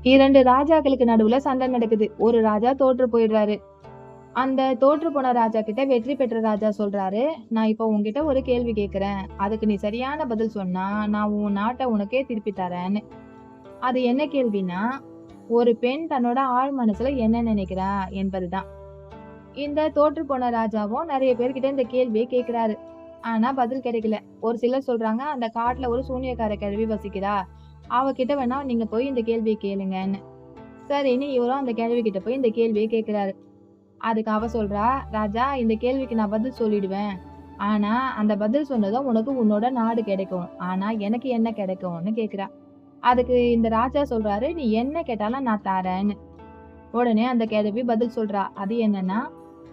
2 ராஜாக்களுக்கு நடுவுல சண்டை நடக்குது. ஒரு ராஜா தோற்று போயிடுறாரு. அந்த தோற்று போன ராஜா கிட்ட வெற்றி பெற்ற ராஜா சொல்றாரு, நான் இப்ப உன்கிட்ட ஒரு கேள்வி கேக்குறேன். அதுக்கு நீ சரியான பதில் சொன்னா நான் உன் நாட்டை உனக்கே திருப்பி தரேன்னு. அது என்ன கேள்வினா, ஒரு பெண் தன்னோட ஆழ் மனசுல என்ன நினைக்கிறா என்பதுதான். இந்த தோற்று போன ராஜாவும் நிறைய பேர்கிட்ட இந்த கேள்வியை கேக்குறாரு. ஆனா பதில் கிடைக்கல. ஒரு சிலர் சொல்றாங்க, அந்த காட்டுல ஒரு சூனியக்கார கிழவி வசிக்கிறா. அவகிட்ட வேணா நீங்க போய் இந்த கேள்வியை கேளுங்கன்னு. சரின்னு இவரும் அந்த கிழவி கிட்ட போய் இந்த கேள்வியை கேக்குறாரு. அதுக்கு அவ சொல்றா, ராஜா இந்த கேள்விக்கு நான் பதில் சொல்லிடுவேன். ஆனா அந்த பதில் சொன்னதும் உனக்கு உன்னோட நாடு கிடைக்கும். ஆனா எனக்கு என்ன கிடைக்கும்னு கேக்குறா. அதுக்கு இந்த ராஜா சொல்றாரு, நீ என்ன கேட்டாலும் நான் தரேன்னு. உடனே அந்த கிழவி பதில் சொல்றா. அது என்னன்னா,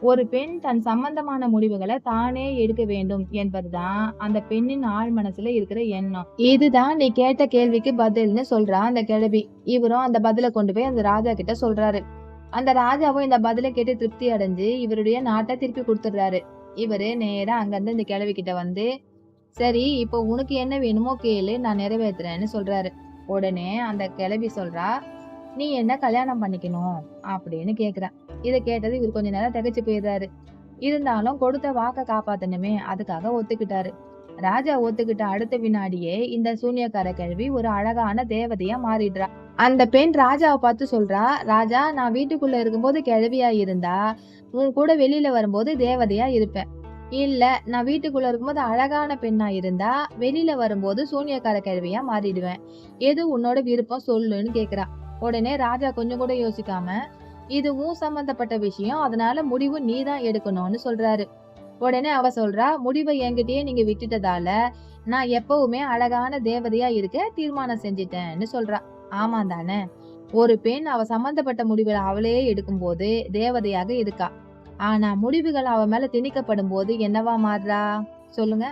ஒரு பெண் தன் சம்பந்தமான முடிவுகளை தானே எடுக்க வேண்டும் என்பதுதான் அந்த பெண்ணின் ஆழ் மனசுல இருக்கிற எண்ணம். இதுதான் நீ கேட்ட கேள்விக்கு பதில்னு சொல்றா அந்த கிழவி. இவரும் அந்த பதில கொண்டு போய் அந்த ராஜா கிட்ட சொல்றாரு. அந்த ராஜாவும் இந்த பதில கேட்டு திருப்தி அடைஞ்சு இவருடைய நாட்டை திருப்பி கொடுத்துடுறாரு. இவரு நேரா அங்கிருந்து இந்த கிழவி கிட்ட வந்து, சரி இப்போ உனக்கு என்ன வேணுமோ கேளு, நான் நிறைவேத்துறேன்னு சொல்றாரு. உடனே அந்த கிழவி சொல்றா, நீ என்ன கல்யாணம் பண்ணிக்கணும் அப்படின்னு கேக்குறா. இத கேட்டது இவர் கொஞ்ச நேரம் திகைச்சு போயிடுறாரு. இருந்தாலும் கொடுத்த வாக்க காப்பாத்தணுமே, அதுக்காக ஒத்துக்கிட்டாரு. ராஜா ஒத்துக்கிட்ட அடுத்த வினாடியே இந்த சூனியக்கார கிழவி ஒரு அழகான தேவதையா மாறிடுறா. அந்த பெண் ராஜாவை பார்த்து சொல்றா, ராஜா நான் வீட்டுக்குள்ள இருக்கும்போது கிழவியா இருந்தா உன் கூட வெளியில வரும்போது தேவதையா இருப்பேன். இல்ல நான் வீட்டுக்குள்ள இருக்கும்போது அழகான பெண்ணா இருந்தா வெளியில வரும்போது சூனியக்கார கிழவியா மாறிடுவேன். எது உன்னோட விருப்பம் சொல்லுன்னு கேக்குறா. உடனே ராஜா கொஞ்சம் கூட யோசிக்காம, இது உன் சம்பந்தப்பட்ட விஷயம், அதனால முடிவு நீதான் எடுக்கணும்னு சொல்றாரு. உடனே அவ சொல்றா, முடிவை என்கிட்டயே நீங்க விட்டுட்டதால நான் எப்பவுமே அழகான தேவதையா இருக்க தீர்மானம் செஞ்சிட்டேன்னு சொல்றா. ஆமா தானே? ஒரு பெண் அவ சம்பந்தப்பட்ட முடிவுகளை அவளே எடுக்கும்போது தேவதையாக இருக்கா. ஆனா முடிவுகள் அவ மேல திணிக்கப்படும் போது என்னவா மாறுறா? சொல்லுங்க.